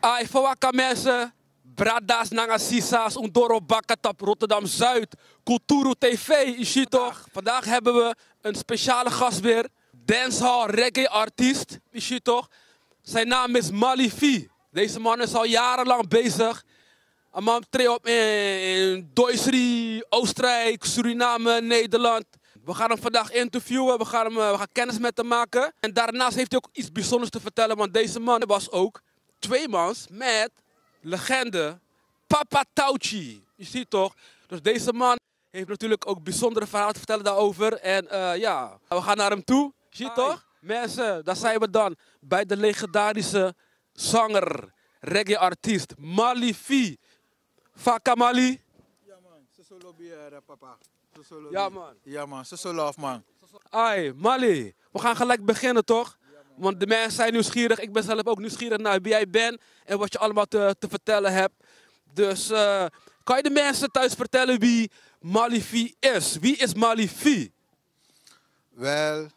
Ai, voor wakker mensen, Brada's, Nangasissa's, Undoro Bakatap, Rotterdam Zuid, Kulturu TV, je ziet toch? Vandaag hebben we een speciale gast weer, dancehall reggae artiest, je ziet toch? Zijn naam is Malifi. Deze man is al jarenlang bezig. Een man treedt op in Duitsland, Oostenrijk, Suriname, Nederland. We gaan hem vandaag interviewen, we gaan kennis met hem maken. En daarnaast heeft hij ook iets bijzonders te vertellen, want deze man was ook tweemans met legende Papa Touchy. Je ziet toch? Dus deze man heeft natuurlijk ook bijzondere verhalen te vertellen daarover. En ja, we gaan naar hem toe. Je ziet toch? Mensen, daar zijn we dan bij de legendarische zanger, reggae-artiest Malifi. Faka Mali. Ja man, ze zullen bieren papa. Ja man. Ja man, ze zullen af man. Ai, Mali, we gaan gelijk beginnen toch? Want de mensen zijn nieuwsgierig, ik ben zelf ook nieuwsgierig naar wie jij bent en wat je allemaal te vertellen hebt. Dus kan je de mensen thuis vertellen wie Malifi is? Wie is Malifi? Wel,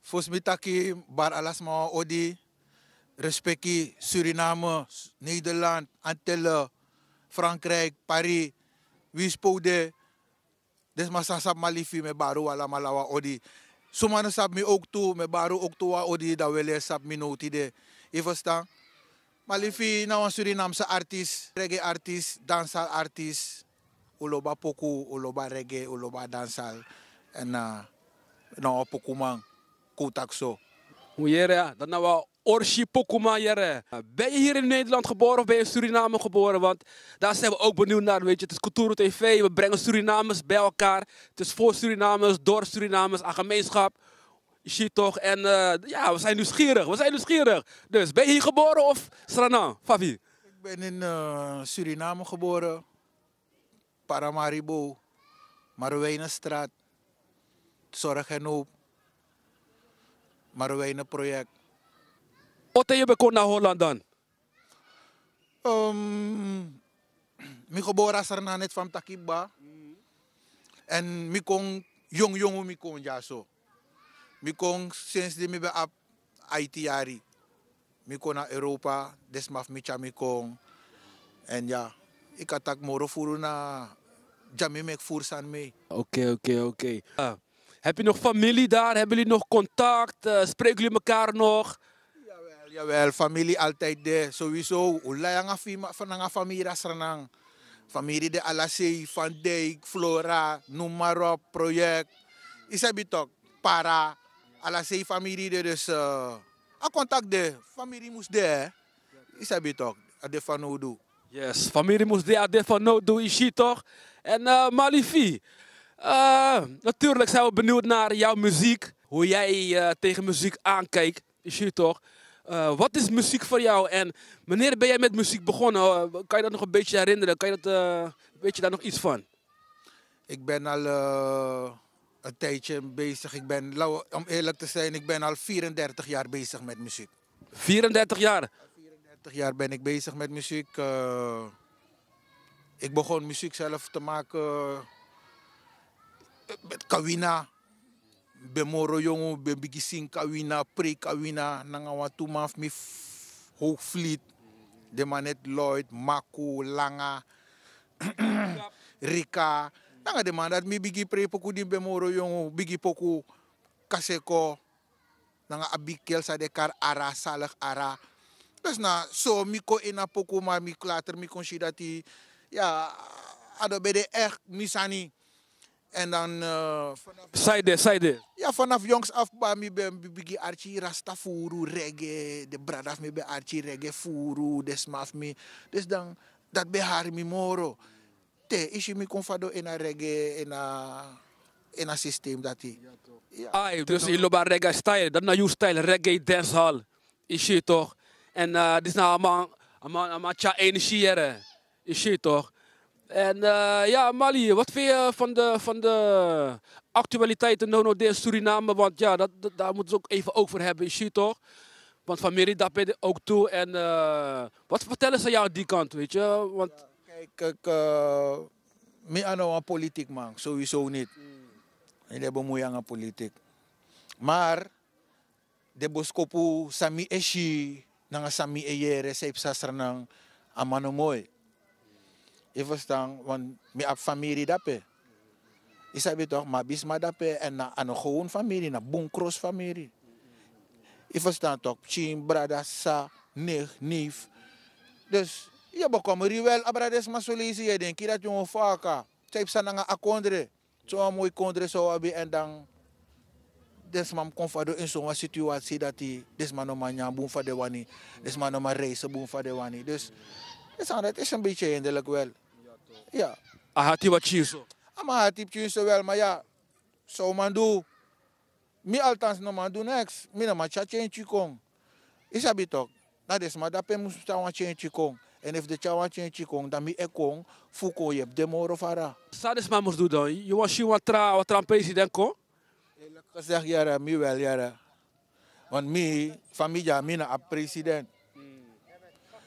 volgens mij taki bar alasma odi, respecti Suriname, Nederland, Antillen, Frankrijk, Paris, Wiespode. Dus maar sasap Malifi me baru ala malawa odi. Somane sap mi ook toe, me baru ook toe wa odi da wele sap mi noti de. Je verstaan? Malifi nou een Surinaamse artiest, reggae artiest, dansal artiest. Uloba poku, uloba reggae, uloba dansal. En nou poku man, kotakso. Hoe jere, dat nou wel Orshi Pokuma jere. Ben je hier in Nederland geboren of ben je in Suriname geboren? Want daar zijn we ook benieuwd naar, weet je. Het is Kulturu TV, we brengen Surinamers bij elkaar. Het is voor Surinamers, door Surinamers, aan gemeenschap. Je ziet toch? En ja, we zijn nieuwsgierig. Dus, ben je hier geboren of Srana, Favi? Ik ben in Suriname geboren, Paramaribo, Marwijnenstraat, Zorg en Hoop, Marwijnenproject. Wat heb je bekomen naar Holland dan? Mi geboren as er net van Takiba. En mi kon jong mi kon ja zo. Mi kon sinds die mi be op IT jari. Mi kon naar Europa, desmaf mi cha mi kon. En ja, ik had tak moro furu na jami mek voer san mee. Oké. Heb je nog familie daar? Hebben jullie nog contact? Spreken jullie elkaar nog? Jawel, familie altijd de sowieso. Ulayanga van een familie rasranang. Familie de Alasei, Van Dijk, Flora, noem maar op, project. Isabi toch, para, Alasei familie de dus. A contact de, familie moest de. Isabi toch, de van Odu. Yes, familie moest de van no doen, je ziet toch? En Malifi, natuurlijk zijn we benieuwd naar jouw muziek. Hoe jij tegen muziek aankijkt, je ziet toch? Wat is muziek voor jou en wanneer ben jij met muziek begonnen? Kan je dat nog een beetje herinneren? Weet je daar nog iets van? Ik ben al een tijdje bezig. Om eerlijk te zijn, ik ben al 34 jaar bezig met muziek. 34 jaar? 34 jaar ben ik bezig met muziek. Ik begon muziek zelf te maken met Kawina. Ben moro jongen, ben begisin Kawina, pre-Kawina. Nangawa toemaf mi Hoogvliet. De manet Lloyd, Maku, Langa, Rika. Nanga de man dat mi bigi pre poku di ben moro jongen, bigi poku Kaseko. Nanga abikel sa de kar ara, salig ara. Dus na, so mi ko ina poku maar mi later mi kon dat die, ja, ado bij de echt misani. En dan Zijde. Ja, vanaf jongs af mi ben bigi archi rasta furu reggae, de bradaf mi be archi reggae furu, desmaf mi. Dus dan dat be haar mi moro. Te ishi mi konfado in a reggae in a systeem dat hij. Ja. Ai, dus je loopt aan reggae style, dat is jouw style, reggae dancehall. Je ziet toch? En dit is nou allemaal tja energie, je ziet toch? En ja, Mali, wat vind je van de actualiteiten no in Suriname? Want ja, daar moeten ze ook even over hebben, je ziet toch? Want familie, daar ben je ook toe. En wat vertellen ze jou aan die kant, weet je? Want... Ja, kijk, mi ano aan politiek man, sowieso niet. Ik heb bemoeien aan politiek. Maar, de boskopu sami eshi, Nanga sami eyere seip sasranang amano mooi. Je verstaan, want mi ab familie dape. Isabi toch, maar bisma dape en na ano gewoon familie, na bonkros familie. Je verstaan toch, chim, brada, sa, neef. Dus, je bekomt er wel, abrades masolisi, je denkt dat je een vaka. Seip sa nanga akondre. Zo'n mooi kondre zo abi en dan desman kon fado in zo'n situatie dat hij desman nog maar boem van de wani, desman nog maar reizen boem van de wani. Dus dat is een beetje hinderlijk wel. Ja. Ahati wat chiso. Maar het type wel, maar ja, zo man doe. Mi althans no man doe niks. Mi no man chachen chikong. Is dat toch? Dat is maar dat pe moest chawan chen chikong. En if de chawan chen chikong, dan mi ekong fuko je de moro fara. Sades maar moest doen dan. Je was je wat tra president ko? Eerlijk gezegd, jara, mi wel, jara. Want mi, familia, mi na president.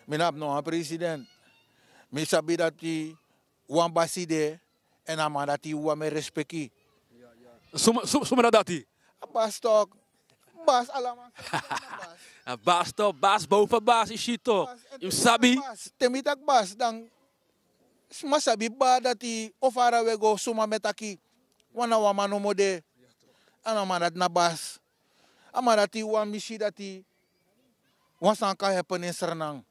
Mi na no president. Mi sabi dat die wan baside en ama dat die wan me respecti. Suma dat die. Bas toch. Bas allemaal. Baas toch, baas boven baas is je toch. Je sabi. Temitak bas dan. Sma sabi ba dat die ofara wego suma metaki. Wana wa mano mode. Ana man dat na bas. Ama dat die wan mishi dat die. Wan san kan happen in Sernang.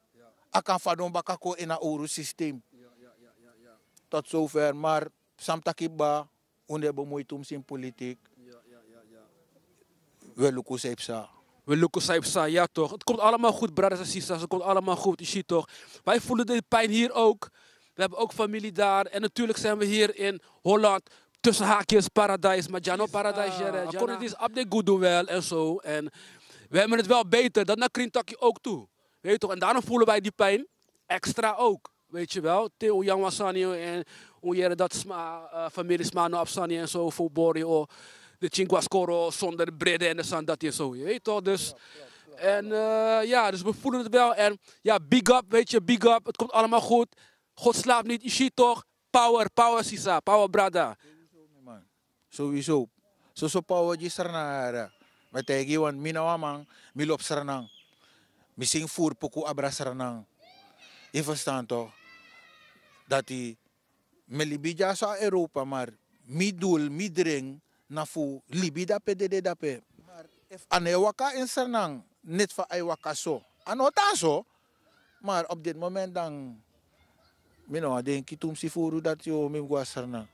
Akan fadon bakako in a oru systeem. Tot zover, maar samtakiba, onde bemoeit om zijn politiek. We lukken zeepsa. We lukken zeepsa, ja toch. Het komt allemaal goed, brothers en sisters. Het komt allemaal goed, je ziet toch. Wij voelen de pijn hier ook. We hebben ook familie daar. En natuurlijk zijn we hier in Holland. Tussen haakjes, paradijs. Maar Jano paradijs, het is op de goede wel en zo. En we hebben het wel beter. Dat naar Krintaki ook toe. Weet je toch. En daarom voelen wij die pijn extra ook. Weet je wel, Theo Yang Wasani en hoe je dat familie Smano Absani en zo voor Borio, de Chinguascoro zonder brede en de zand dat je zo, je weet toch? Dus, en ja, dus we voelen het wel. En ja, big up, weet je, big up. Het komt allemaal goed. God slaapt niet, je ziet toch? Power, power Sisa, power brada. Sowieso. So power die sarnara. Met tegi wan minawamang milop sarnang. Missing voer poku abra sarnang. Je verstaan toch? Dat hij me libija sa Europa, maar mi doel, mi dring, na fu libi dape de dape. Maar if ane waka in Sernang, net van ay waka so. Ano taso, maar op dit moment dan, mino, denk ik toen si furu dat yo mi gwa Sernang.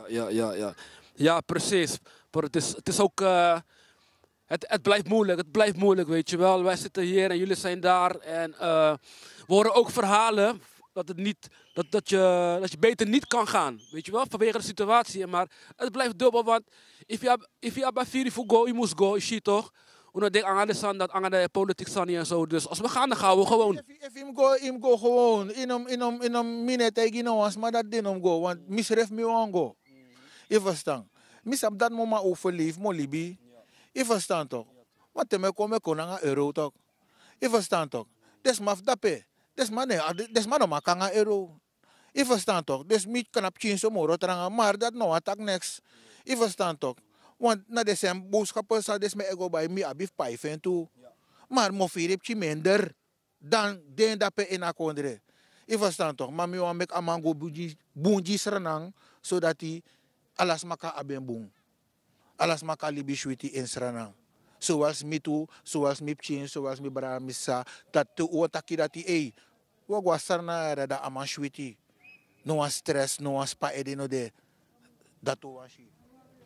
Ja. Ja, precies. Maar het is ook, het blijft moeilijk, weet je wel. Wij zitten hier en jullie zijn daar en we horen ook verhalen dat het niet, dat je beter niet kan gaan, weet je wel, vanwege de situatie. Maar het blijft dubbel, want if je hebt vier voor go, je moet go, je ziet toch? Omdat ik aan de zand dat aan de politiek staan en zo. Dus als we gaan, dan gaan we gewoon. If him go gewoon, inom minute igino maar dat dinom go, want misref mi wan go. Je verstaan? Mis op dat moment overleef, mo libi. Je verstaan toch? Want te me komen konanga euro toch? Je verstaan toch? Des maf dape. Des man no makanga euro. Je verstaan toch? Dus mi kan op chin so moro tranga, maar dat no attack next. Je verstaan toch? Want na de zijn boodschappen zal des me ego bij mi abif paifen toe. Maar mo firip chi minder dan den dape in akondre. Je verstaan toch? Maar mi wan mek amango bunji sranang, zodat hij alas maka aben boom. Alas maka libi shwiti in sranang. Zoals mi toe, zoals mi pchin, zoals mi bra misa, dat te otaki dat die wagwa sarna da aman shwiti. No an stress, no an spa edino de. Dat washi.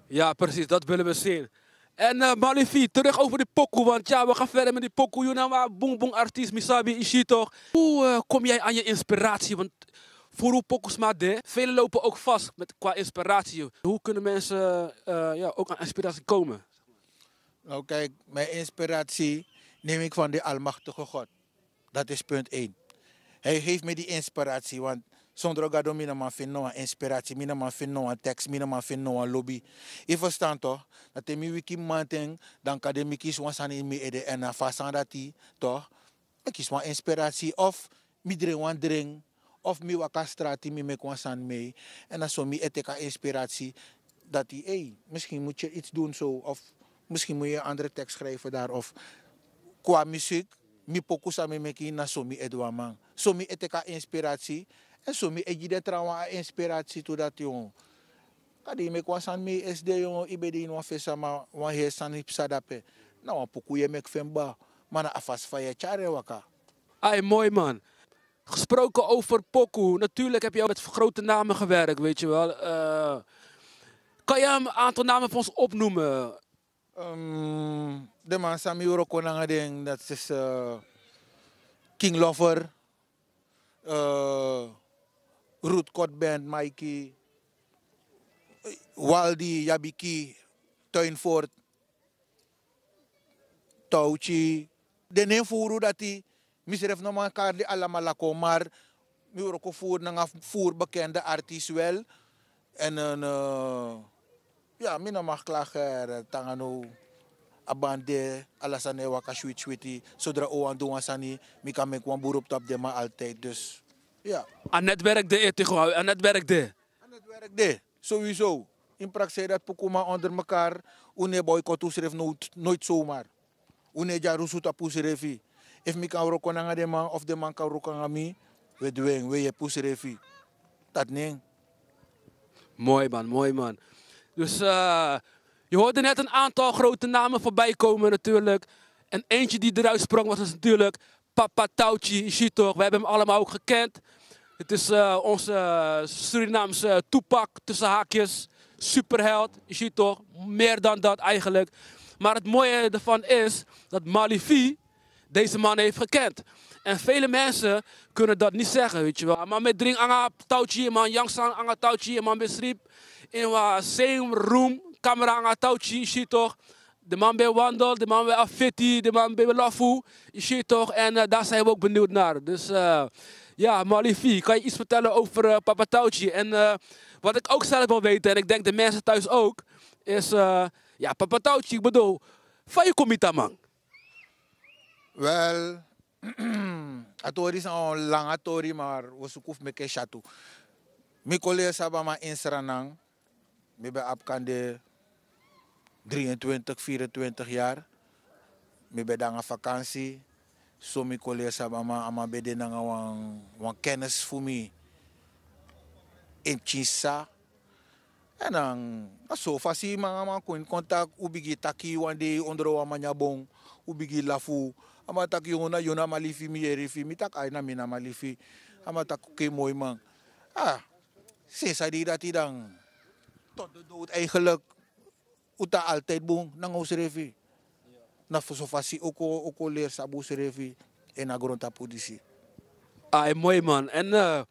Ja, precies, dat willen we zien. En Malifi, terug over die pokoe, want ja, we gaan verder met die pokoe. You know, boom boom artiest, misabi, ishi toch. Hoe kom jij aan je inspiratie? Want voor hoe pokoes maar de, velen lopen ook vast qua inspiratie. Hoe kunnen mensen ook aan inspiratie komen? Nou kijk, mijn inspiratie neem ik van de Almachtige God. Dat is punt 1. Hij geeft me die inspiratie, want zonder gado mina man vind no inspiratie, mina man vind no tekst, mina man vind no lobby. Je verstaan toch? Dat hij mi wiki manting, dan kan de mi kies wansan in mi ede en fasan dat hij toch? Ik kies wan inspiratie of mi drink wan drink, of mi waka strati mi mek wansan mee. En dan zo mi eteka inspiratie dat hij, misschien moet je iets doen zo, of misschien moet je een andere tekst schrijven daar, of qua muziek. mi pokus ame meki na somi edwa man. Somi eteka inspiratie. En somi ejide trauma inspiratie to dat jong. Kadi me kwasan mi SD jong ibedi no fesa ma wan he sanip sadape. Na wan poku je mek femba. Maar na afas van je chare waka. Ai, mooi man. Gesproken over pokoe. Natuurlijk heb je ook met grote namen gewerkt, weet je wel. Kan je een aantal namen voor ons opnoemen? De man Sami Uroko ding, dat is King Lover, Root Cot Band, Mikey, Waldi, Yabiki, Tuinfort, Touchi. De neem voeren dat hij misref nog maar kaart die allemaal lako, maar mi Uroko voer na voer bekende artiest wel. En een ja, mina mag klagen tangano abande alasane waka switchi zodra oan doen wasani mi kan mek wan beroep op de maar altijd dus ja. Aan netwerk de etigo, aan netwerk de. Aan het werk de sowieso. In praktijk dat pokuma onder elkaar une boycott usref nooit zomaar. Une jaru suta pusrefi. If mi kan roko na de man of de man kan roko na mi, we doen we je pusrefi. Dat nee. Mooi man, mooi man. Dus je hoorde net een aantal grote namen voorbij komen natuurlijk. En eentje die eruit sprong was dus natuurlijk Papa Touchy, je ziet toch, we hebben hem allemaal ook gekend. Het is onze Surinaamse Tupac tussen haakjes, superheld, je ziet toch, meer dan dat eigenlijk. Maar het mooie ervan is dat Malifi deze man heeft gekend. En vele mensen kunnen dat niet zeggen, weet je wel. Maar met dring anga Touchy, man, Yangsang anga Touchy, man besriep. In een same room, camera anga Touchy, je ziet toch. De man bij Wandel, de man bij Affiti, de man bij Lafu, je ziet toch. En daar zijn we ook benieuwd naar. Dus ja, Malifi, kan je iets vertellen over Papa Touchy? En wat ik ook zelf wil weten, en ik denk de mensen thuis ook, is ja, Papa Touchy, ik bedoel, van je komita man. Wel, atori is een lange tori, maar we zoeken me ke chatu. Mijn collega sabama in Sranang, ik ben apkande 23, 24 jaar. Ik ben dan op vakantie. So mijn collega sabama ama bede nanga wan kennis voor mij in Chinsa. En dan, so fasi mga kon contact ubigi taki wande ondro wa manyabong ubigi lafu. Ama tak yona Malifi mi erifi mi tak ay na mina Malifi. Ama tak ke mooi man. Sinds die dat hij dan tot de dood eigenlijk uta altijd boom nang osrefi. Na fosofasi oko leer sabu srefi en agronta politie. Mooi man. En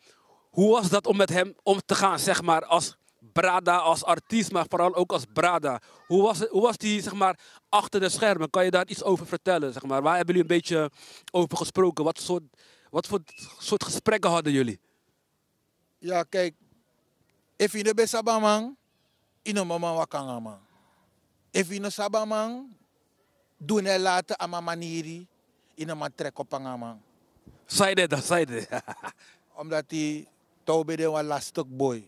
hoe was dat om met hem om te gaan, zeg maar, als Brada, als artiest, maar vooral ook als Brada? Hoe was die, zeg maar, achter de schermen? Kan je daar iets over vertellen, zeg maar? Waar hebben jullie een beetje over gesproken? Wat voor soort gesprekken hadden jullie? Ja, kijk. If je de sabamang, ino mama wakanga man. If je no sabamang, doen en laten aan mijn manieri, ino man trek op een man. Zei dit. Omdat hij touw bede een lastig boy.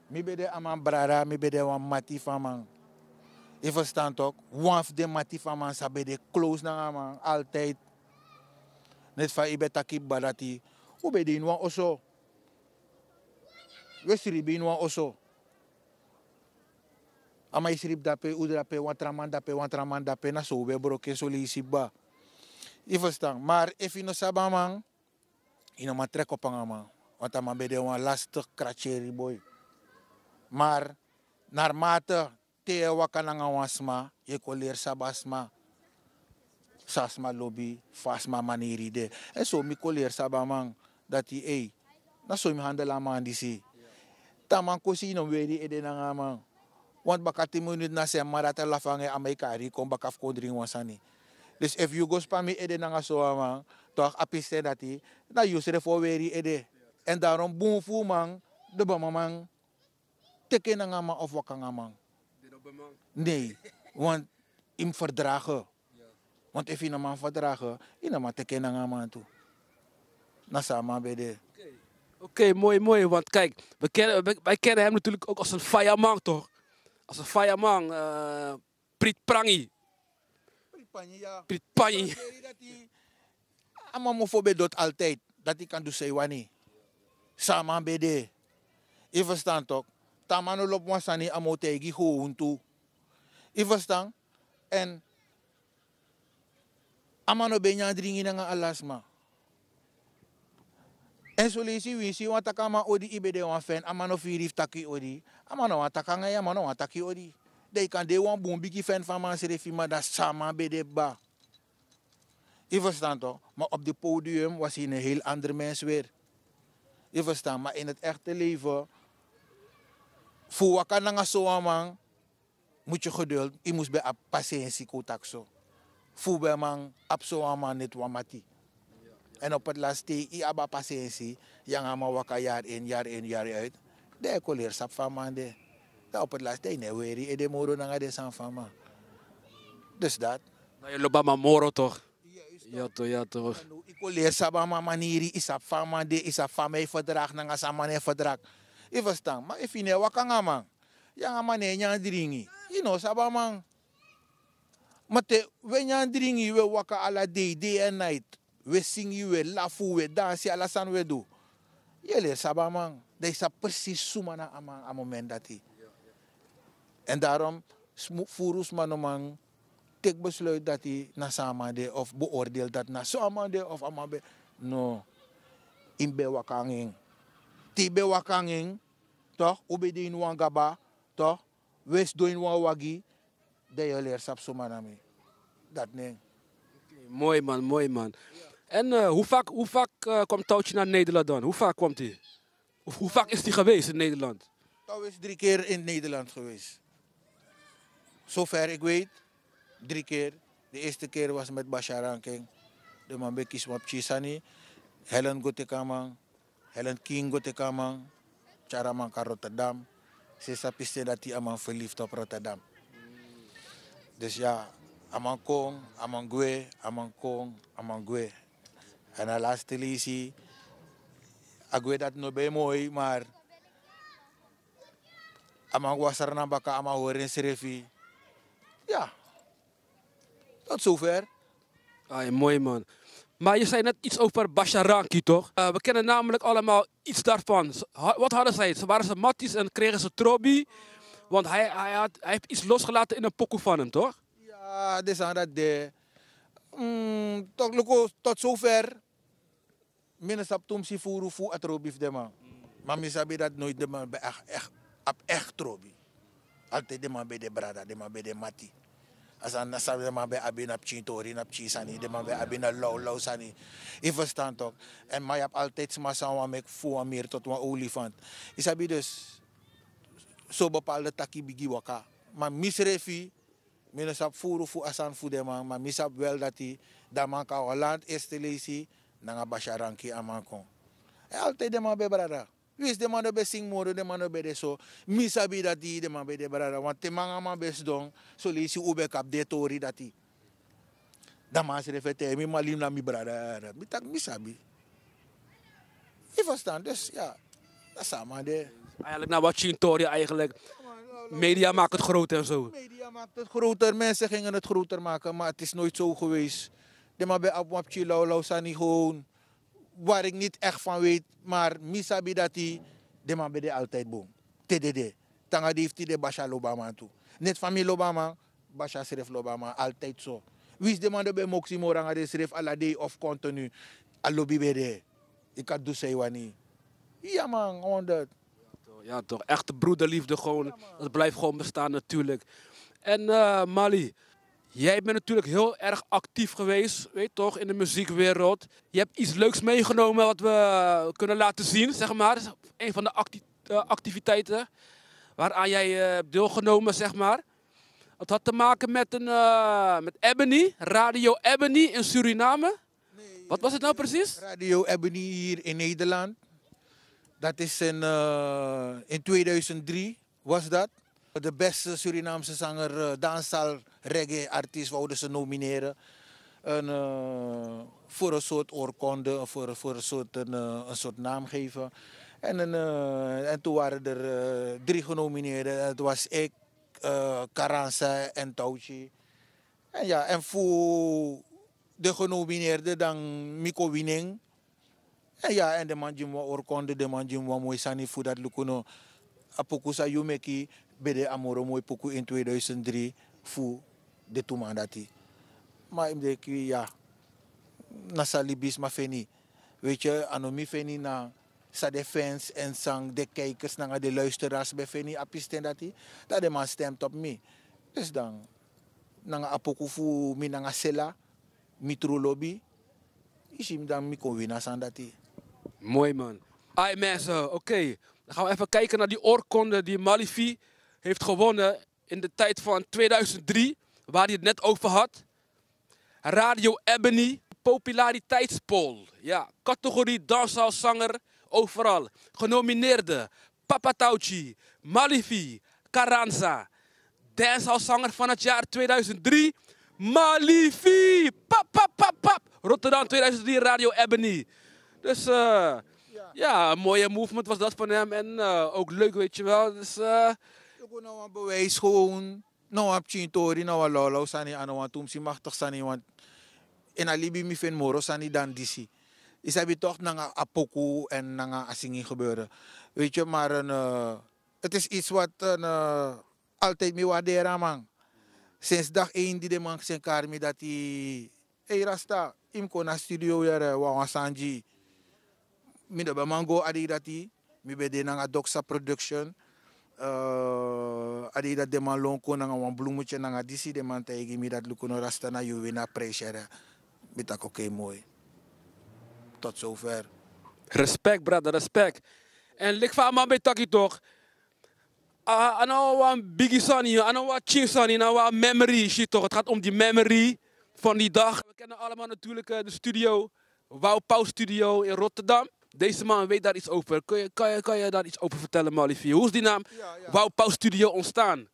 Mi bede aan mijn brada, mi bede een mati van man. Je verstaat ook, one de mati van man, sa bede close naar man, altijd. Net van ibe taki badati, hoe bede in wan oso. We sribi in wan oso. Ama isrib dape, udrape, wantraman dape, na so we broke so li isiba. Je verstaan, maar if je no sabamang, je no trek op een man. Want dan ben je een lastig kratjeri boy. Maar naarmate te wakananga wasma, je kon leer sabasma. Sasma lobby, fasma maneri de. En zo mi kon leer sabamang dat hij, na so mi handela man die si. Taman kosi no wedi ede na man. Want bakati mo na se marata lafange Amerikari kon bakaf kodring wasani. Dus if you go spami ede na so man, toch apiste dati, na yusre for weri ede. En daarom boom fu man, de bamang teken na man of wakanga man. Nee, want im verdragen. Want if je een man verdragen, je man teken na man toe. Na sama bede. Oké, mooi. Want kijk, wij kennen hem natuurlijk ook als een fireman, toch? Als een fireman, Prit Prangi. Piet Panji. Amamo voor dat altijd. Dat ik kan doen zeggen samen bede. Je verstaan toch? Tamano lop wasani amotegi gewoon toe. Je verstaan? En amano benya dringin nga alasma. En zo lees je wisi want takama odi ibede wan fen amano firif taki odi. Amano wan takanga ya amano wan taki odi. De kan de wan bombiki fen van man serefi maar dat samen bede ba. Je verstaan toch? Maar op het podium was hij een heel ander mens weer. Je verstaan? Maar in het echte leven, voor wat kan je zo man, moet je geduld. Je moet bij patiëntie kotak zo. Voor bij man, op zo man net wamati. En op het laatste, je hebt patiëntie. Je gaat maar wakker jaar in, jaar uit. De collega's sap van man de. Op het laatste, nee, weer je de moro naar de san van man. Dus dat. Nou, je loopt maar moro toch? Ja toch. Ik wil leer sabama manieri isap fama de isap fama e verdrag nanga samane verdrag. Je verstaan? Maar if je ne wakanga man. Ja man ne nya dringi. You know sabama. Maar te we nya dringi we waka ala day and night. We sing we lafu we dance ala san we do. Je leer sabama. Dat is precies sumana aan moment dat hij. En daarom furus man tek besluit dat hij na samade of beoordeelt dat na samade of amabe. No. In bewakanging. Ti bewakanging. Toch? Ubedi in wangaba. Toch? West do in wawagi. De je leert sap sumanami. Dat nee. Mooi man. En hoe vaak komt Touwtje naar Nederland dan? Hoe vaak komt hij? Of hoe vaak is hij geweest in Nederland? Touw is 3 keer in Nederland geweest. Zover ik weet. 3 keer. De eerste keer was met Bashar Ranking. De man bekis op Chisani. Helen Gotekamang. Helen King Gotekamang. Charaman ka Rotterdam. Ze sapiste dat hij amang verliefd op Rotterdam. Dus ja, amang kong, amang gwe, amang kong, amang gwe. En de laatste lesie. Ik weet dat nog bij mooi, maar amang was er na baka amang horen serefi. Ja. Tot zover. Mooi man. Maar je zei net iets over Basharanki, toch? We kennen namelijk allemaal iets daarvan. Wat hadden zij? Waren ze matties en kregen ze trobi? Want hij heeft iets losgelaten in een pokoe van hem, toch? Ja, dit is aan dat de. Tot zover. Minstens toen ze voeren voor het trobi de man. Maar misschien dat nooit de man bij echt trobi. Altijd de man bij de brada, de man bij de mati. Als aan nasabi de man bij abina pchintori, na pchisani, de man bij abina lauw sani. Je verstaat toch? En maar je hebt altijd smasawa met voor meer tot een olifant. Je sabi dus zo bepaalde taki bigi waka. Maar misrefi, minstens voeren voor asan voor de man, maar misap wel dat hij dat man kan Holland eerste lezen, nanga Basharanki amankon. En altijd de man bij brada. Wist de man bij sing moro, de man bij de zo. Misabi dat die de man bij de brada. Want de man best doen, zo lees je ube kap de tori dat die. Dat man se refete, mi malim na mi brada. Mi tak misabi. Je verstaan, dus ja, dat is samen de. Eigenlijk naar wat Chintori eigenlijk. Media maakt het groter en zo. Media maakt het groter, mensen gingen het groter maken, maar het is nooit zo geweest. De man bij Abwapchi Lauw Sani gewoon. Waar ik niet echt van weet, maar misabi dat hij de man bij de altijd boom. TDD. Tanga die heeft hij de Basha Lobama toe. Net familie Lobama, Basha schreef Lobama, altijd zo. Wie is de man bij Moxie Moranga, die schreef Alade of continu. Alobi bede. Ik had dus zeggen ja man, gewoon dat. Ja toch, echte broederliefde gewoon. Ja, dat blijft gewoon bestaan natuurlijk. En Mali. Jij bent natuurlijk heel erg actief geweest, weet je toch, in de muziekwereld. Je hebt iets leuks meegenomen wat we kunnen laten zien, zeg maar. Dat is een van de activiteiten waaraan jij hebt deelgenomen, zeg maar. Het had te maken met met Ebony, Radio Ebony in Suriname. Nee, wat was het nou precies? Radio Ebony hier in Nederland. Dat is in 2003 was dat. De beste Surinaamse zanger, danszaal, reggae-artiest wouden ze nomineren. Voor een soort oorkonde, voor een soort naam geven. En toen waren er 3 genomineerden. Het was ik, Karansa en Touwtje. En ja, en voor de genomineerde dan Miko Winning. En ja, en de man die oorkonde, de man die mooi sani voor dat lukuno. Apoku sa yumeki bede amoro mooi poku in 2003 voor de toemandati. Maar ik denk ja, na salibis ma feni. Weet je, anomi feni na sa de fans en sang de kijkers na de luisteraars bij feni apisten dati. Dat de man stemt op me. Dus dan nanga apoku fu mi nanga sela, mi true lobby. Isim dan mi kon winnen aan dati. Mooi man. Ai mensen, oké. Dan gaan we even kijken naar die oorkonde die Malifi heeft gewonnen in de tijd van 2003, waar hij het net over had. Radio Ebony, populariteitspoll. Ja, categorie danshalzanger, overal. Genomineerde, Papa Tauchi, Malifi, Carranza. Dancehalzanger van het jaar 2003, Malifi. Pap, pap, pap, pap. Rotterdam 2003, Radio Ebony. Dus ja, een mooie movement was dat van hem. En ook leuk, weet je wel. Dus, Ik wil nou een bewijs gewoon. Nou heb je tori, nou een lolo, sani aan een toemsi machtig sani, want in alibi mi fen moro sani dan disi. Is heb je toch naar apoku en naar asingi gebeuren. Weet je, maar het is iets wat altijd me waarderen, man. Sinds dag 1 die de man zijn karmi dat hij... Hey Rasta, imko na studio yere wa sanji. Mi de mango adi dati, mi be de nanga Doxa Production. Adi dat de man lonko nanga wan bloemetje nanga disi de man tegen mi dat lukuno Rasta na juwe na pressure. Mi tak oké mooi. Tot zover. Respect, brother, respect. En lik van man bij taki toch. Ano wan biggie sunny, ano wan ching sunny, ano wan memory shit toch. Het gaat om die memory van die dag. We kennen allemaal natuurlijk de studio, Wou Pauw Studio in Rotterdam. Deze man weet daar iets over. Kan je daar iets over vertellen, Malifi? Hoe is die naam Wou Pauw Studio ontstaan?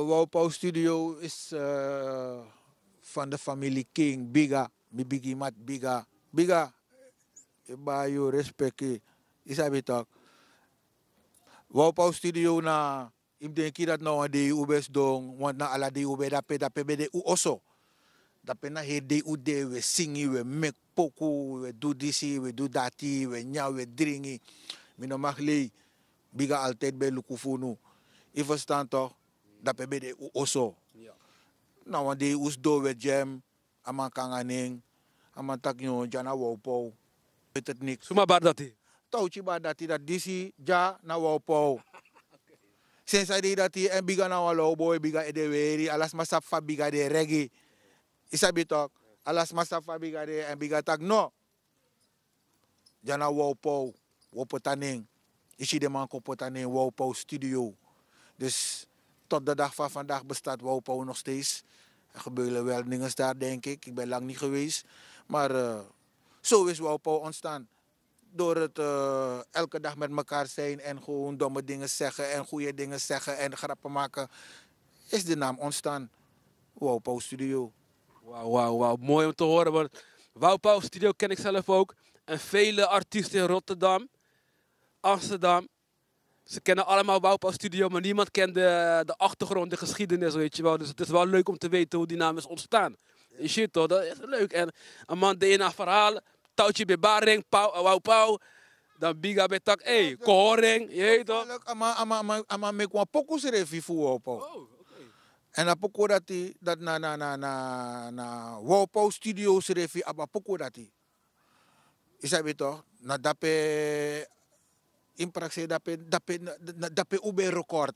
Wou Pauw Studio is van de familie King, Biga. Mi Biggie Mat Biga. Biga, bayo respect. Isabi tak. Wou Pauw Studio na, ik denk dat nou een de ubes dong, want na ala de ube dape bede u oso. Dape na he de u de we singi, we mek poku, we do disi, we do dati, we nya, we dringi. Mino mag lei, biga altijd bij lukufunu. I verstaan toch, dape bede u oso. Ja. Nou, de us do we jam, aman kanganing, aman taknyo, jana Wou Pauw. Weet het niks. Suma bardati. Touchi ba dati dat disi ja na Wou Pauw. Sinds hij dat hij en biga na walo boy biga edeweri alas masap biga de reggae. Isabi toch alas masap biga de en biga tak no. Jana Wou Pauw wopotaning. Isi de man kopotaning Wou Pauw Studio. Dus tot de dag van vandaag bestaat Wou Pauw nog steeds. Er gebeuren wel dingen daar denk ik. Ik ben lang niet geweest. Maar zo is Wou Pauw ontstaan. Door het elke dag met elkaar zijn en gewoon domme dingen zeggen en goede dingen zeggen en grappen maken, is de naam ontstaan. Wou Pauw Studio. Wauw. Mooi om te horen. Want Wou Pauw Studio ken ik zelf ook. En vele artiesten in Rotterdam, Amsterdam. Ze kennen allemaal Wou Pauw Studio, maar niemand kent de achtergrond, de geschiedenis, weet je wel. Dus het is wel leuk om te weten hoe die naam is ontstaan. Ja. Shit hoor, dat is leuk. En een man deed een verhaal. Touwtje bij Baring, Wou Pauw. Dan biga bij tak, hey, kohoring, je weet toch? Ama mek wan pokus refi fu Wou Pauw. Oh, okay. En na poko dati, dat na Wou Pauw Studios refi, aba poko dati. Isabi toch? Na dape, in praxe dape ube record.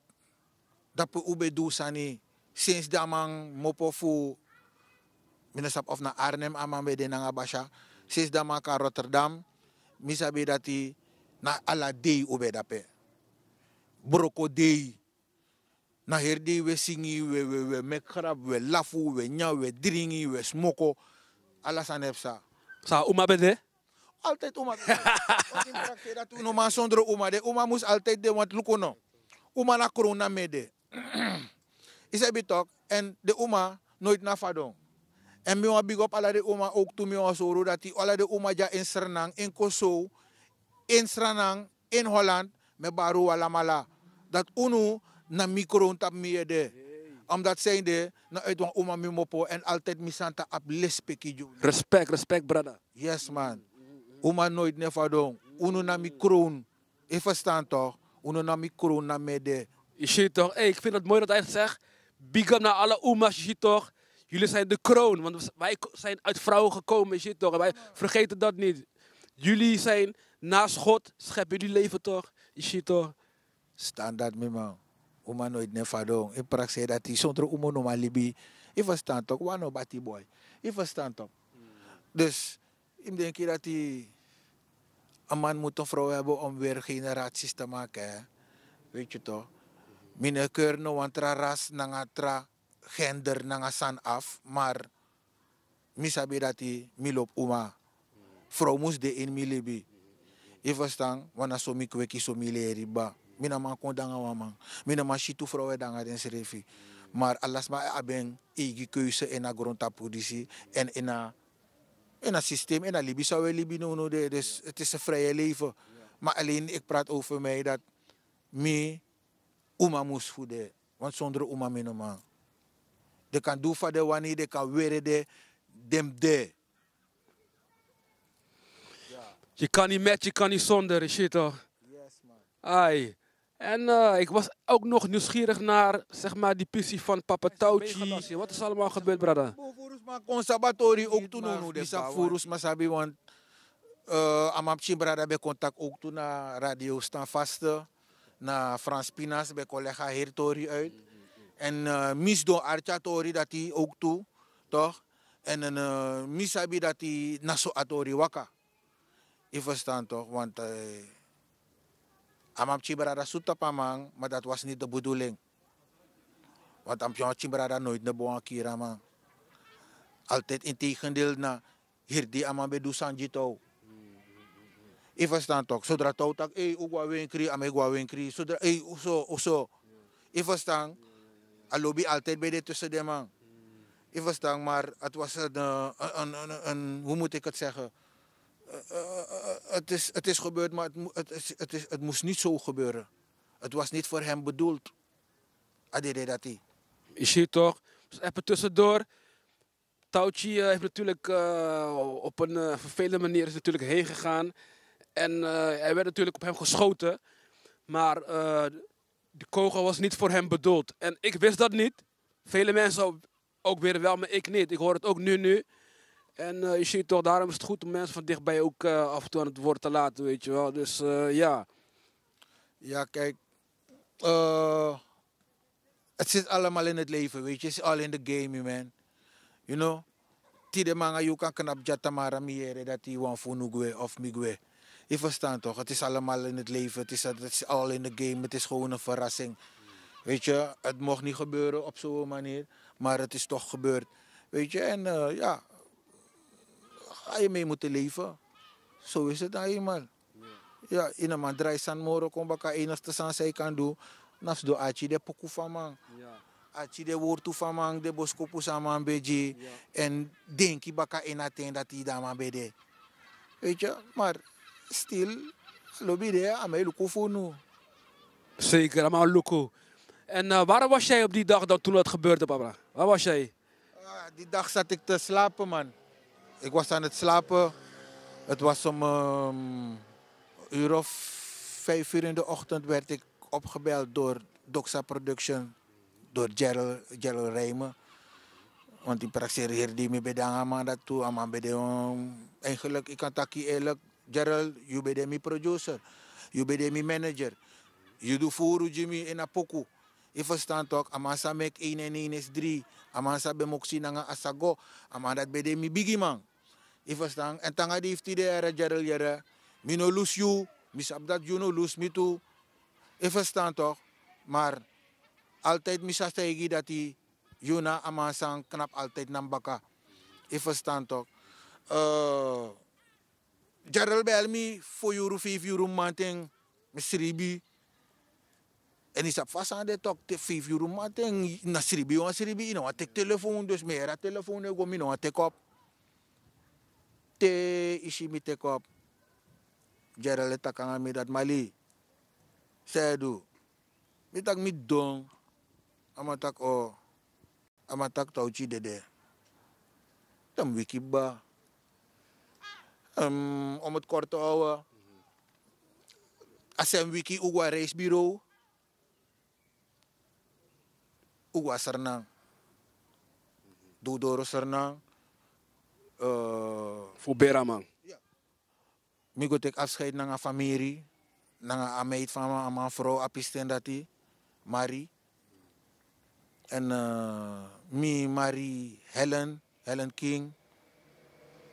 Dape ube do sani. Sinds damang mopo fu, minasap of na Arnhem, ama bede na nga basha. Sinds damang ka Rotterdam, misabi dati na ala day ube dape. Broko day. Na herdi we singi, we mek grap, we lafu, we nya, we dringi, we smoko. Ala sanepsa. Sa uma bede? Altijd uma. Want in praktijk dat we nog maar zonder uma. De uma moest altijd de want lukono. Uma na corona mede. Is het toch? En de uma nooit na fadong. En mi big op alle de oma ook toen mi was zo dat die alle de oma ja in Sernang, in Kosovo, in Sranang, in Holland, me baru wala mala. Dat unu na micro tap mi de. Omdat zijnde, na uit wan oma mi mopo en altijd misanta ap lespeki jo. Respect, brada. Yes man. Oma nooit never doen. Uno na mi kroon. Je verstaan toch? Uno na mi kroon na mede. Je ziet toch, hey, ik vind het mooi dat hij het zegt. Big up naar alle oema's, je ziet toch. Jullie zijn de kroon, want wij zijn uit vrouwen gekomen, je ziet toch. En wij vergeten dat niet. Jullie zijn naast God, scheppen jullie leven toch. Je ziet toch. Standaard me man. Oma nooit never doen. Ik praat zei dat hij zonder umo no maar libi. Je verstaan toch? Wano bati boy. Je verstaan toch? Dus, ik denk dat hij... Een man moet een vrouw hebben om weer generaties te maken. Hè? Weet je toch? Mine keur no want tra ras nanga tra gender nanga san af. Maar misabi dat hij milop uma. Vrouw moest de in milibi. Je verstaan? Wana so mi kweki so mi leri ba. Mina man kon danga waman. Mina man shitu vrouwen danga den serefi. Maar alles maar aben igi keuze in a grondtapositie en in een systeem, in een Libië zou we Libië noemen. Dus het is een vrije leven. Maar alleen, ik praat over mij dat me uma moest voeden. Want zonder uma me normaal. De kan doen van de wanneer, de kan weer de dem de. Je kan niet met, je kan niet zonder, je ziet toch. Yes man. Ai. En ik was ook nog nieuwsgierig naar, zeg maar, die pissie van Papa Tauchi. Wat is allemaal gebeurd, brada? Furus ma conservatori ook toen noemen. Bisa furus ma sabi want amapchi brada be contact ook toen na radio staan vaste. Na Frans Pinas bij collega Hertori uit. En misdo Archatori dat hij ook toe, toch? En misabi dat hij naso atori waka. Je verstaan toch? Want amapchi brada sutapamang, maar dat was niet de bedoeling. Want amapchi brada nooit de boan kira man. Altijd in tegendeel na hirdi amabe du sanjito. Je verstaan toch? Zodra touwtak, ugwa winkri, amegwa winkri. Zodra, zo. Je verstaan? Alobi altijd bij de tussen de man. Je verstaan, maar het was een hoe moet ik het zeggen? Het is gebeurd, maar het moest niet zo gebeuren. Het was niet voor hem bedoeld. Adede dat hij. Je ziet toch? Dus even tussendoor. Tauchi heeft natuurlijk op een vervelende manier is natuurlijk heen gegaan. En er werd natuurlijk op hem geschoten. Maar de kogel was niet voor hem bedoeld. En ik wist dat niet. Vele mensen ook weer wel, maar ik niet. Ik hoor het ook nu. En je ziet toch, daarom is het goed om mensen van dichtbij ook af en toe aan het woord te laten, weet je wel. Dus ja. Ja, kijk. Het zit allemaal in het leven, weet je. Het is all in the game, man. You know? Tide manga you kan knap jatamara miere dat hij wan funugwe of migwe. Je verstaan toch? Het is allemaal in het leven. Het is all in the game. Het is gewoon een verrassing. Weet je, het mocht niet gebeuren op zo'n manier. Maar het is toch gebeurd. Weet je, en ja. Ga je mee moeten leven. Zo is het nou eenmaal. Ja, in een man draai san moro kom baka enigste san zij kan doen. Nas do achi de poku van man. Achi de woortu van man, de boskopu saman beji. En denki baka enaten dat hij daar maar bede. Weet je, maar stil, lobby de aan mij luku voor nu. Zeker, allemaal luku. En waar was jij op die dag dan toen het gebeurde, papa? Waar was jij? Die dag zat ik te slapen, man. Ik was aan het slapen. Het was om uur of 5 uur in de ochtend werd ik opgebeld door Doxa Production. Door Gerald Rijmen. Want die praxeer hier die me bedanken man dat toe. Maar eigenlijk, ik kan taki eerlijk. Gerald, je bent mijn producer. Je bent mijn manager. Je doet voor Jimmy in een pokoe. Je verstaan toch? Amasa mek 1 en 1 is 3. Amasa bemoksi nanga asago. Amasa dat bede mi bigi man. Je verstaan? En tanga die heeft die de Gerald jere. Mi no lose you. Misap dat you no lose me too. Je verstaan toch? Maar altijd misa stegi dat die Juna amasa knap altijd nambaka. Je verstaan toch? Gerald bel me voor euro 5 euro maanding. Misribi. En is op vast aan de talk te 5 euro maanding. Na sribi on sribi. No, tek telefoon dus meer. Telefoon ik go mi no tek op. Te isi mi tek op. Gerald takanga mi dat mali. Sedu. Mi tak mi dong. Amatak o. Amatak touchi dede. Dan wikiba. Om het kort te houden. Als een wiki uwa reisbureau. Uwa Sernang. Dodoro Sernang. Voor Beraman. Ik go tek afscheid naar een familie. Naar een meid van mijn vrouw, apisten dat die. Marie. En Marie Helen King.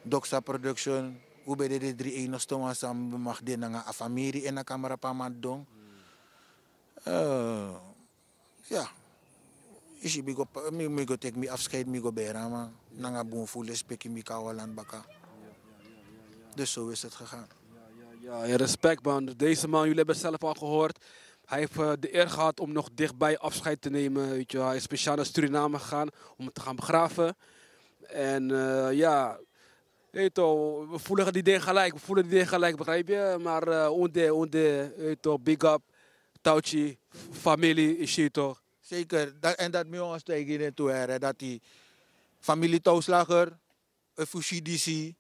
Doxa Production. Hoe ben je de 3 enos tomas samen mag de naar een familie en een camera pamadong. Ja. Is je go tek mi afscheid mi go berama. Nanga boon voelen spek mi kawalan baka. Dus zo is het gegaan. Ja, respect man. Deze man, jullie hebben het zelf al gehoord. Hij heeft de eer gehad om nog dichtbij afscheid te nemen. Weet je, hij is speciaal naar Suriname gegaan om het te gaan begraven. En ja, weet je, we voelen die dingen gelijk. Begrijp je? Maar weet je, big up, Touchy, familie, is je toch? Zeker, en dat moet ons tegen toe dat die familie Touwslager, een fusie DC,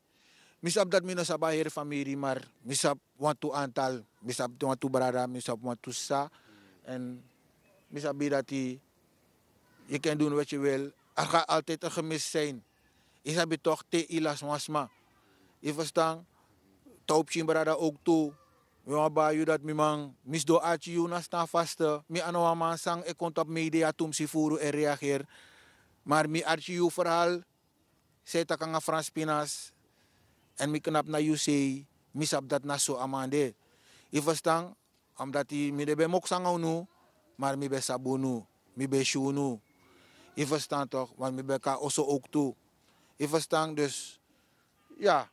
misap dat minus abahir familie, maar misap want to aantal, misap want to brada, misap want to sa, en misap dat je kan doen wat je wil, er gaat altijd een gemis zijn. Is heb je toch te ilas wasma. Je verstaan, Taupchin brada ook toe. Ja, bij dat mi man misdo achi you na staan vaste. Mi ano man sang e komt op media tum si furu en reageer. Maar mi achi you verhaal. Zet ik aan Frans Pinas. En mi knap na you say. Mi sap dat na so amande. Je verstaan, omdat die mi de be mok sang nu. Maar mi be sabunu. Mi be shunu. Je verstaan toch, want mi be ka oso ook toe. Je verstaan dus, ja.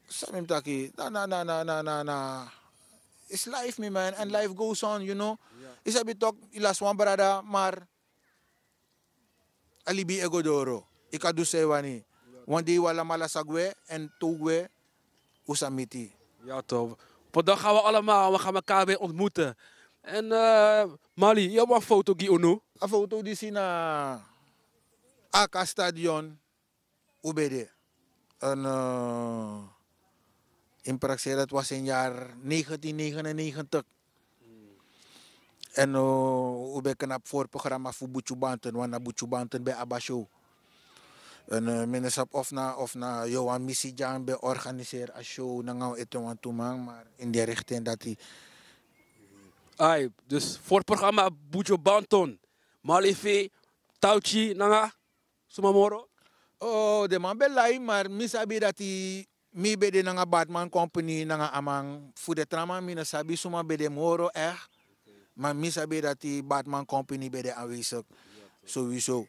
Samim taki, na. It's life, me man, and life goes on, you know. Is a bit talk, ilas wan brada, maar alibi egodoro. Ika du sewani. Want die wala malasagwe en toegwe usamiti. Ja toch. Op een dag gaan we gaan elkaar weer ontmoeten. En Mali, je hebt een foto die onu? Een foto die zien na AK Stadion UBD. En in praktijk dat was in jaar 1999. En we ben knap voor het programma voor Boetjubanten, want naar Boetjubanten bij Abba Show. En minister of na Johan Misijan bij organiseer een show na eten toemang, maar in die richting dat hij. Ai, dus voor het programma Boetjubanten, Malifi, Touchy, nanga, Sumamoro. Oh, de man belai, maar misabi dat hij mi bede nanga Batman Company nanga amang voor de trama mina sabi suma bede moro echt. Maar misabi dat die Batman Company bede aanwezig. Sowieso.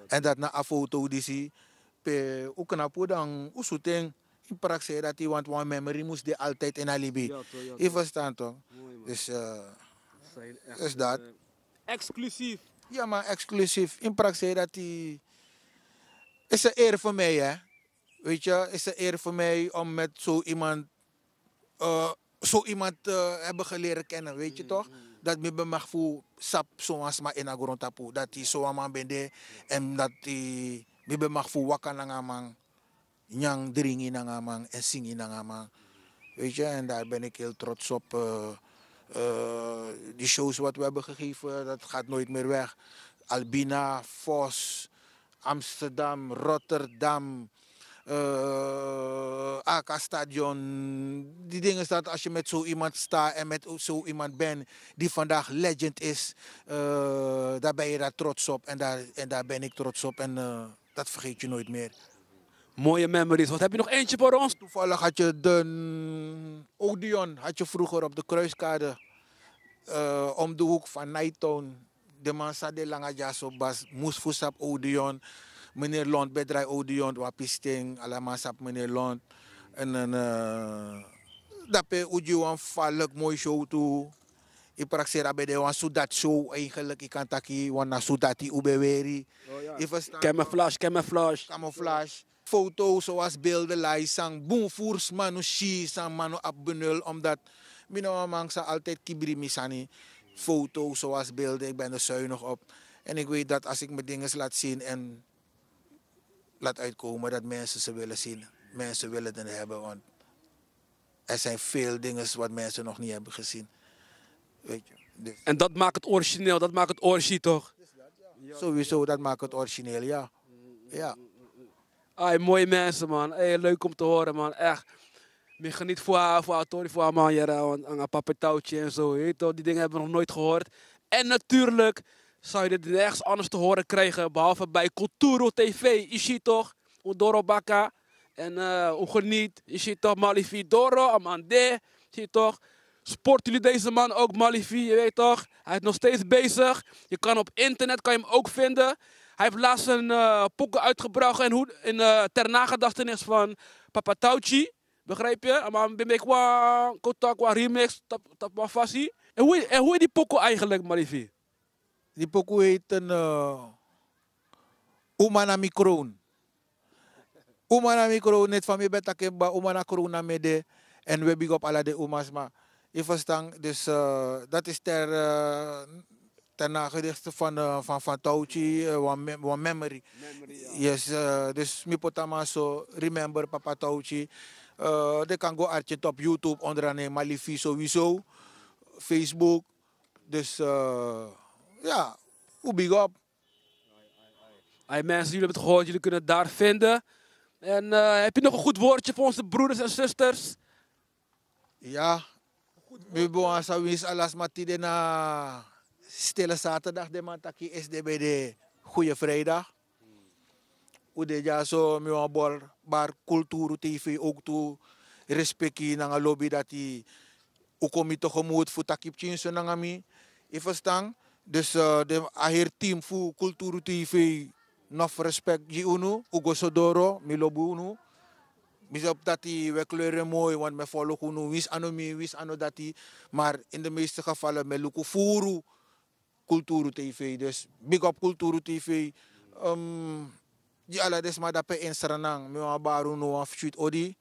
En dat na een foto die zie, pe ukanapo dan usuteng in praktijk dat hij want one memory moest die altijd in alibi. Je verstaan toch? Dus is dat. Exclusief. Ja, maar exclusief. In praktijk dat hij is een eer voor mij, hè. Weet je, is een eer voor mij om met zo iemand hebben geleren kennen, weet je toch? Dat me mag voor sap zoals maar in agron tapu, dat hij zo aan bende en dat hij me mag voor wakker nangamang, nyang dringi nangamang en singi nangamang, weet je? En daar ben ik heel trots op. Die shows wat we hebben gegeven, dat gaat nooit meer weg. Albina, Vos, Amsterdam, Rotterdam. AK Stadion. Die dingen dat als je met zo iemand staat en met zo iemand bent die vandaag legend is, daar ben je daar trots op en daar ben ik trots op en dat vergeet je nooit meer. Mooie memories. Wat heb je nog eentje voor ons? Toevallig had je de Odeon had je vroeger op de Kruiskade om de hoek van Nighttown. De man zat de lange jas op bas, moest voetsap Odeon. Meneer Lond, bedrijf Odeon, wapisting, allemaal sap meneer Lond. En dan, dat pe uji wan valk mooi show toe. Ik praxera bij de wan sudat show eigenlijk. Ik kan taki wan na sudati ubeweri. Camouflage. Foto's zoals beelden, lijsang, boomvoers, manu shi, sang manu abbenul. Omdat, mina man sa altijd kibri misani. Foto's zoals beelden, ik ben er zuinig op. En ik weet dat als ik mijn dingen laat zien en laat uitkomen, dat mensen ze willen zien. Mensen willen het hebben, want er zijn veel dingen wat mensen nog niet hebben gezien. Weet je. Dus. En dat maakt het origineel, dat maakt het origine toch? Sowieso, dat maakt het origineel, ja. Ja. Ay, mooie mensen, man. Hey, leuk om te horen, man. Echt. Ik geniet voor haar, Tori, voor haar, man. Want aan een papetouwtje en zo. Weet je, die dingen hebben we nog nooit gehoord. En natuurlijk zou je dit nergens anders te horen krijgen. Behalve bij Kulturo TV. Je ziet toch? Doro Baka. En geniet. Je ziet toch? Malifi Doro, Amande. Je ziet toch? Sport jullie deze man ook, Malifi, je weet toch? Hij is nog steeds bezig. Je kan op internet kan je hem ook vinden. Hij heeft laatst een pokken uitgebracht ter nagedachtenis van Papa Tauchi. Begrijp je? Maar ben ik qua remix, tap fassie. En hoe heet die pokken eigenlijk, Malifi? Die pokoe heet een Umanami Kroon. Umanami Kroon, net van mij betakemba, Umanami Kroon na mede. En we big op alle de umas, maar je verstaan, dus dat is ter nagedichte van Tauchi, one memory. Yes, dus mi potama so remember Papa Tauchi. De kan go artje op YouTube onder een Malifi sowieso, Facebook. Dus ja, hoe big up. Hey mensen, jullie hebben het gehoord, jullie kunnen het daar vinden. En heb je nog een goed woordje voor onze broeders en zusters? Ja, we boan sa wins alas matide na stille zaterdag de mataki SDBD Goeie Vrijdag. Ude ja so mi wan bar Kulturo TV ook toe respecti nanga lobby dat die ukomi tegemoet voor takip chinso nanga mi. Je verstaan? Dus de aher team voor Kulturo TV nog respect ji unu, Ugo Sodoro, mi lobby unu. Misop dat we kleuren mooi, want we volgen unu wis ano mi, wis ano dat maar in de meeste gevallen me luku furu Kulturo TV. Dus big up Kulturo TV. Die alle des maar dat pe instranang, me wan baru no wan shoot odi,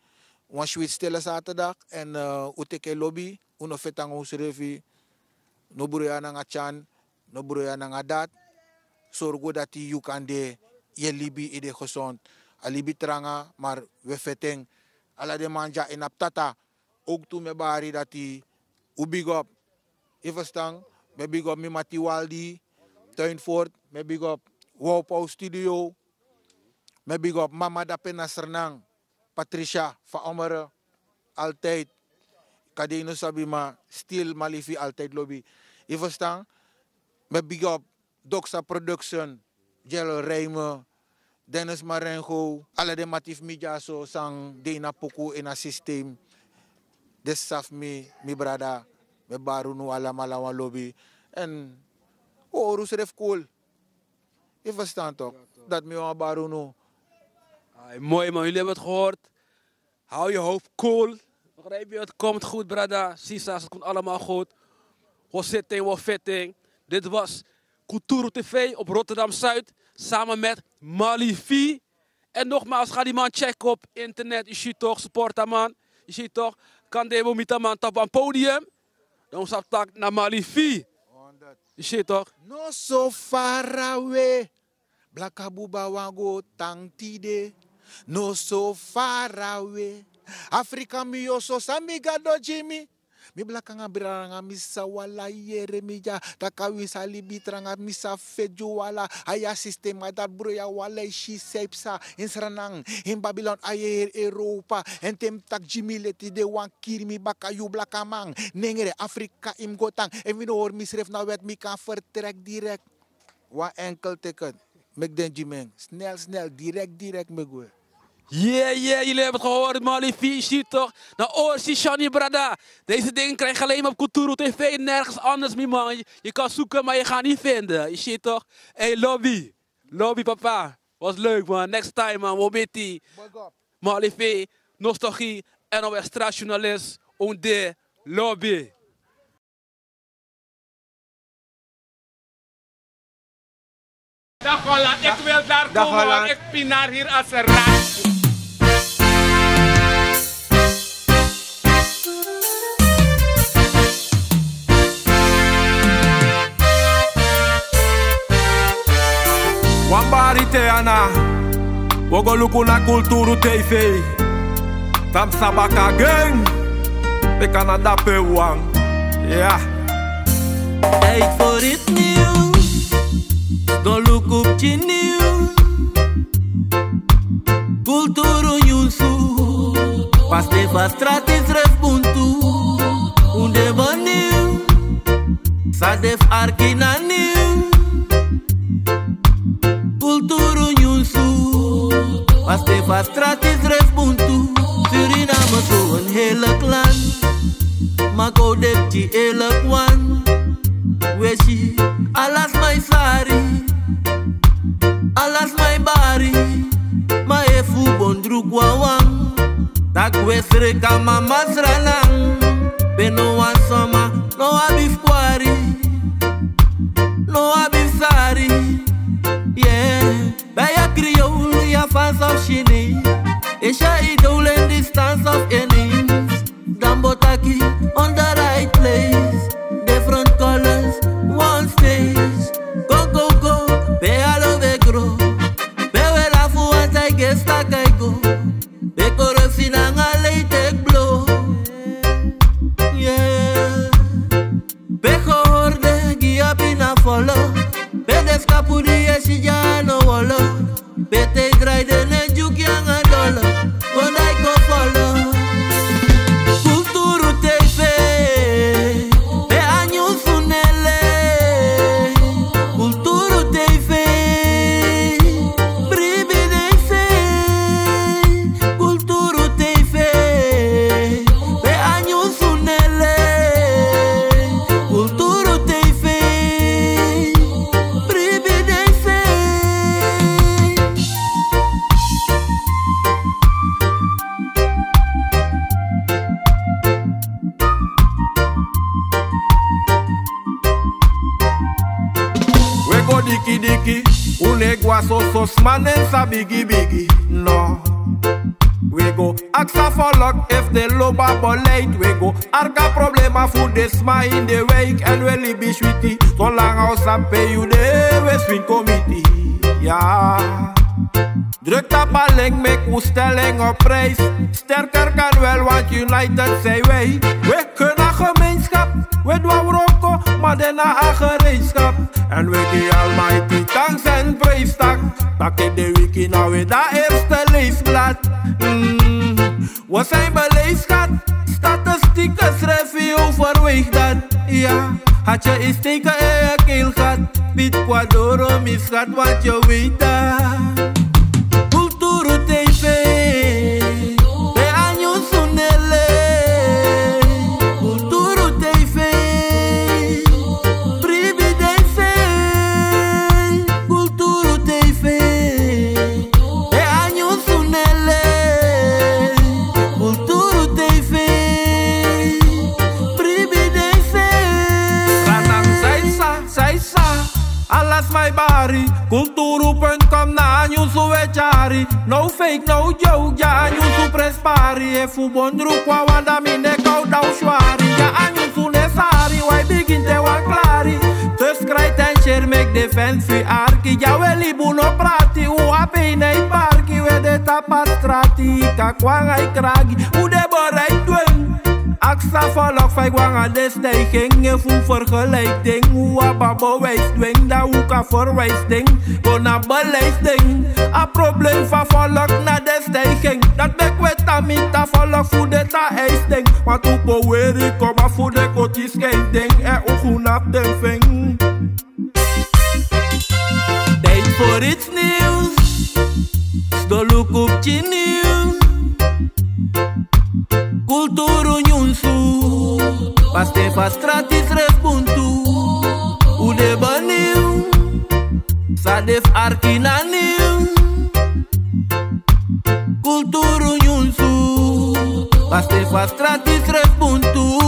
wan shoot stille zaterdag en uteke lobby, uno fetang usrevi, no buruya nanga chan, no buruya nanga dat, zorgo dat you kan de je libi ide gezond. Alibi tranga, maar we vetting. Alla de manja in aptata. Ook toen me bari dat die u big up. Je verstaan? Me big up me Mati Waldi, Tuinfort. Me big up Wopau Studio. Me big up Mama Dapena Sernang, Patricia van Ommeren. Altijd. Kadeno Sabima, Stil Malifi, altijd lobby. Je verstaan? Me big up Doxa Production, Jello Rijmen. Dennis Marengo, alle de matif media so sang Dena Poku in a systeem. Des saf mi brada, me baru nu ala malawa lobby. En Orus ref cool. Je verstaan toch? Dat me wa baru nu. Mooi man, jullie hebben het gehoord. Hou je hoofd cool. Begrijp je? Het komt goed, brada. Sisa's, het komt allemaal goed. We zitting, we fitting. Dit was Kulturo TV op Rotterdam Zuid. Samen met Malifi. En nogmaals, ga die man checken op internet. Je ziet toch, support dat man. Je ziet toch, kan demo met dat man op een podium. Dan stap tak naar Malifi. Je ziet toch? No so far away. Blakabuba wango tang tide. No so far away. Afrika mio so samiga do Jimmy. Mi blakanga biranga misa wala yere mija takawi salibi tranga misa feju wala aya sistema dat broya wala shi sepsa in Sranang in Babylon ayer Europa en tem tak jimileti de wan kirmi bakayu blakamang nengere Afrika im gotang en we hoor misref na wet mi kan vertrek direct wa enkel teken mek den jimeng snel direct me go. Yeah, jullie hebben het gehoord, Malifi, je ziet toch? Nou, Orsi, Shani, brada. Deze dingen krijg je alleen maar op Kulturo TV, nergens anders, mi man. Je kan zoeken, maar je gaat niet vinden. Je ziet toch? Hey, lobby, papa. Was leuk, man. Next time, man. Wobiti. Malifi, nostalgie, NOS straatjournalist, onde, lobby. Dag Holland, ik wil daar komen, want ik pinaar hier als een raad. Ghana. We go look na Kulturu TV. Tam Sabaka gang. We Canada pe wang. Ja. Tijd voor het nieuws. Don't look op je nieuws. Kulturu Nyunsu. Pas de vastrat is respuntu. Unde baniu. Sadef arkina nieuw. Kulturu Nyunsu. Pas de vastrat is respuntu. Suriname zo een hele clan. Mako depti elek wan. Weshi alas my sari. Alas my bari. Ma efu bondru kwa wang. Tak wesre kama masranang. Beno wan soma no abif kwari. No abif sari. Yeah. Baya kriol ya fans of shini. Isha idol in distance of enemies. Dambotaki on the right place. Different colors, one stage. Go, go, go, be alo be grow. Be we la fu want I get stuck I go. Be korosi na ngale take blow. Yeah. Be horde gia pina follow. Be descapudi e si ja no wolo. Be te dry de ne juki ang adolo. When I go follow. Kulturu TV. Be anyu sunele. Kulturu TV. Privilege. Kulturu TV. Be anyu sunele. Kulturu TV. Privilege. We go diki diki. Unegwa so so smanen sa bigi bigi. No. We go aksa for luck if the loba boleit. We go arka problema voor de sma in de week. En we libi sweetie. So lang als aan pay you de we swing committee. Ja. Druk dat paling, make uw stelling op prijs. Sterker kan wel, want united zijn wij. We kunnen gemeenschap, we doen roko, maar daarna een gereedschap. En we geven almighty thanks en prijstak. Dat in de wiki nou weer dat eerste leesblad. We zijn beleefd, schat. Statistieken schrijf je overweeg dat. Ja, had je iets steken in je keel gehad. Piet Quadoro misgaat, want je weet dat. Kulturu TV. Be anyu sunele. Kulturu TV. Privilege. Kulturu TV. Be anyu sunele. Kulturu TV. Privilege. Ranang Saisa, alas my bari. Kulturu.com na nyusu wechari. No fake, no joke, ja nyusu prespari. E fu bondru kwa wanda mine kau dau shwari. Ja anyusu nesari, wai begin te wan klari. Subscribe en share, make defense fi arki. Ja we libu no prati, u ape nei parki. We de tapas strati, kakwangai kragi. U de borei dwen. Aksa volk vijf wangen de stijging. Je voelt vergelijking. Hoe a babo wijsdwing. Dat hoe kan verwijsding. Bona beleiding. A probleem van volk na de stijging. Dat bek wet aan mij. Dat volk voor de ta ijsding. Want hoe power ik kom af voor de koties scheiding. En hoe goed op de ving. Tijd voor iets nieuws. Don't look op je nieuws. Kulturu Nyunsu. Pas te vastrat is respuntu. Ude baniu. Sadef arkina nieuw. Kulturu Nyunsu. Pas te vastrat is respuntu.